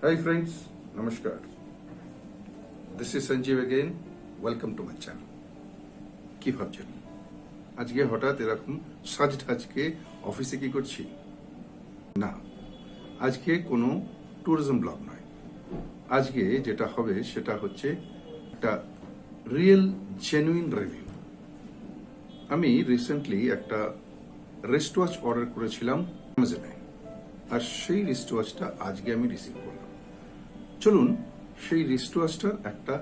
Hi friends, Namaskar. This is Sanjib again. Welcome to my channel. কি ভাবছেন আজকে হঠাৎ এরকম সাজটাজকে অফিসে কি করছি? না, আজকে কোনো ট্যুরিজম ব্লগ নয়। আজকে যেটা হবে সেটা হচ্ছে একটা রিয়েল জেনুইন রিভিউ। আমি রিসেন্টলি একটা রিস্ট ওয়াচ অর্ডার করেছিলাম অ্যামাজনে, আর সেই রিস্ট ওয়াচটা আজকে আমি রিসিভ করলাম। চলুন সেই রিস্ট ওয়াচটার একটা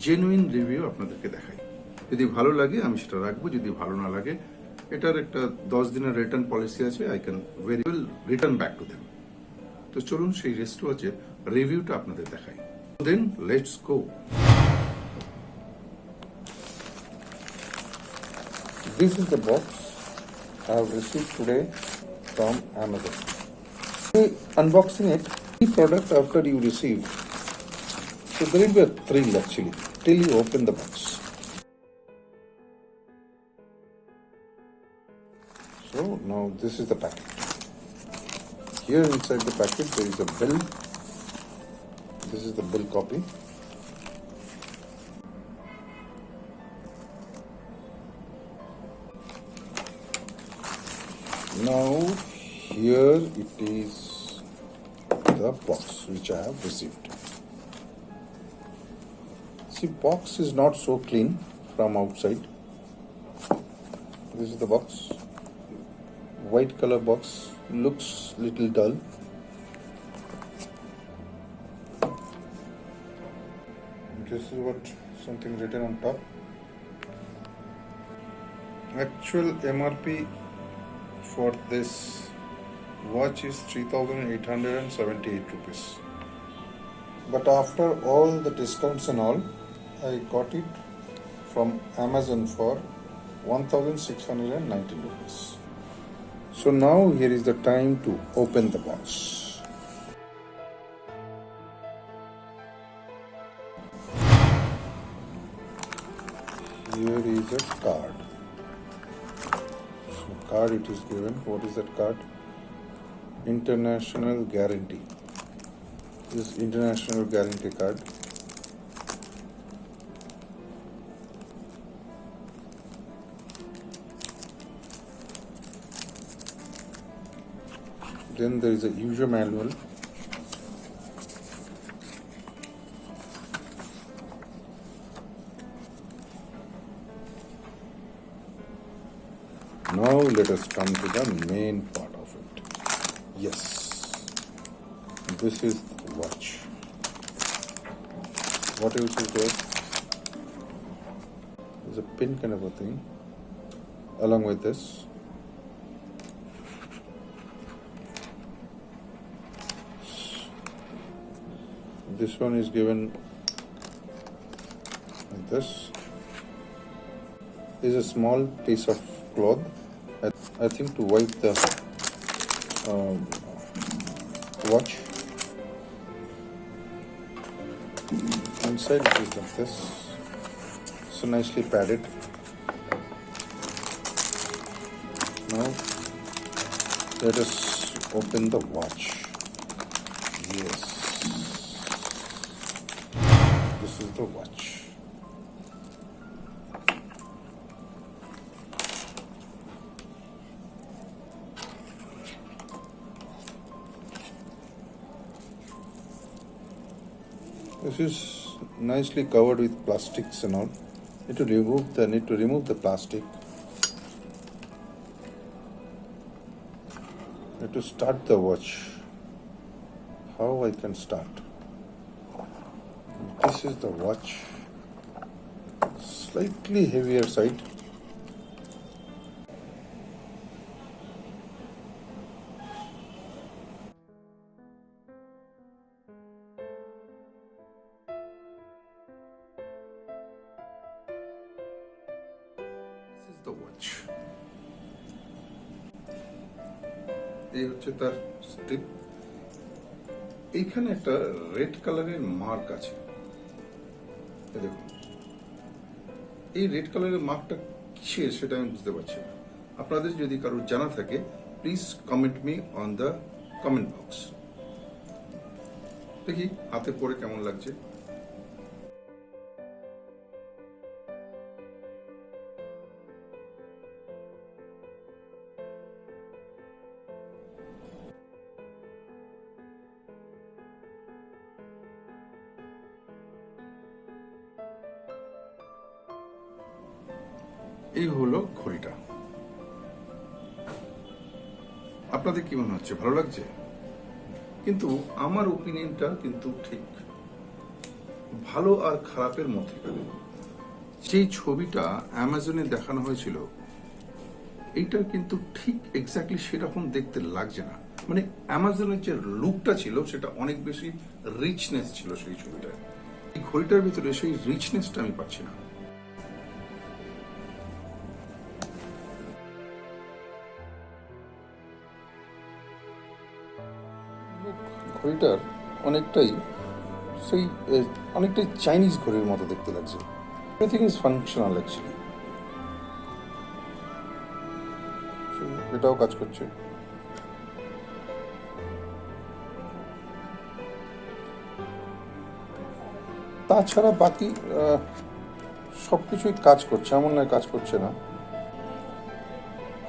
জেনুইন রিভিউ আপনাদেরকে দেখাই। যদি ভালো লাগে আমি সেটা রাখবো, যদি ভালো না লাগে এটার একটা 10 দিনের রিটার্ন পলিসি আছে, I can very well return back to them. তো চলুন সেই রিস্ট ওয়াচের রিভিউটা আপনাদের দেখাই। Then let's go. This is the box I have received today from Amazon. Unboxing it, the product after you receive, so there will be a thrill actually till you open the box. So now this is the packet. Here inside the packet there is a bill. This is the bill copy. Now here it is the box which I have received. See, box is not so clean from outside. This is the box. White color box, looks little dull. This is what something written on top. Actual MRP for this watch is 3,878 rupees. But after all the discounts and all, I got it from Amazon for 1,619 rupees. So now here is the time to open the box. Here is a card. So card it is given. What is that card? International guarantee. This international guarantee card. Then there is a user manual. Now let us come to the main part of it. Yes, this is the watch. What else is there? There's a pin kind of a thing along with this. This one is given like this. This is a small piece of cloth, I think to wipe the watch. Inside it is like this, so nicely padded. Now let us open the watch. Yes, this is the watch. This is nicely covered with plastics and all. Need to remove the plastic. Need to start the watch. How I can start? This is the watch. Slightly heavier side. The watch. এই হচ্ছে তার strip. এইখানে একটা red কালারের mark আছে, দেখুন। এই red কালারের মার্কটা কিসের সেটা আমি বুঝতে পারছি না। আপনাদের যদি কারোর জানা থাকে please comment me on the comment box. দেখি হাতে পরে কেমন লাগছে। এই হলো ঘড়িটা। আপনাদের কি মনে হচ্ছে, ভালো লাগছে? কিন্তু আমার ওপিনিয়নটা কিন্তু ঠিক ভালো আর খারাপের মধ্যেখানে। যেই ছবিটা অ্যামাজনে দেখানো হয়েছিল, এইটার কিন্তু ঠিক এক্স্যাক্টলি সেরকম দেখতে লাগছে না। মানে অ্যামাজনের যে লুকটা ছিল সেটা অনেক বেশি রিচনেস ছিল সেই ছবিটায়। এই ঘড়িটার ভিতরে সেই রিচনেসটা আমি পাচ্ছি না। ঘড়িটার অনেকটাই সেই অনেকটাই চাইনিজ ঘড়ির মতো দেখতে লাগছে। Everything is functional actually. এটাও কাজ করছে। তাছাড়া বাকি সবকিছুই কাজ করছে, এমন নয় কাজ করছে না।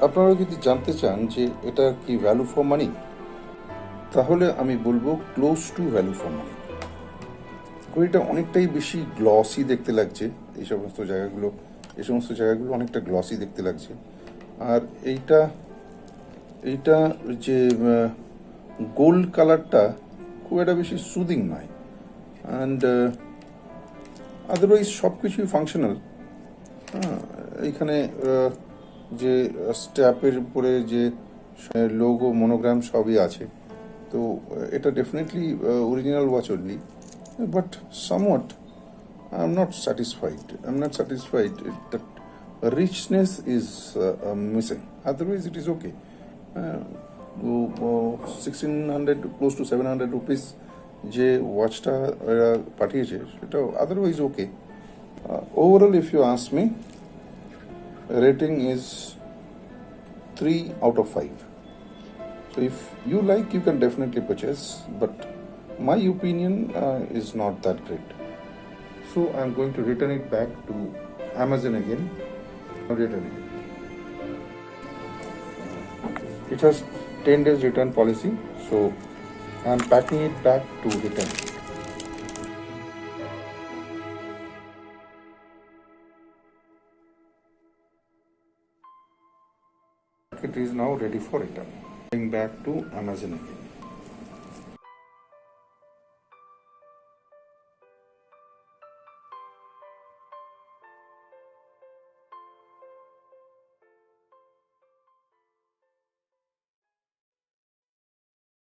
আপনারা যদি জানতে চান যে এটা কি ভ্যালু ফর মানি, তাহলে আমি বলবো close to value for money. ঘড়িটা অনেকটাই বেশি গ্লসি দেখতে লাগছে। এই সমস্ত জায়গাগুলো অনেকটা গ্লসি দেখতে লাগছে। আর এইটা যে গোল্ড কালারটা খুব একটা বেশি সুদিং নয়। অ্যান্ড আদারওয়াইজ সব কিছুই ফাংশনাল। এইখানে যে স্ট্যাপের উপরে যে লোগো মনোগ্রাম সবই আছে। তো এটা definitely original watch only, but somewhat I am not satisfied. That richness is missing. Otherwise it is okay. 1600 close to 700 rupees যে ওয়াচটা পাঠিয়েছে সেটা otherwise okay. Overall if you ask me, rating is 3 out of 5. So if you like, you can definitely purchase, but my opinion is not that great. So I'm going to return it back to Amazon again. Return it. It has 10 days return policy, so I'm packing it back to return. It is now ready for return. Going back to Amazon again.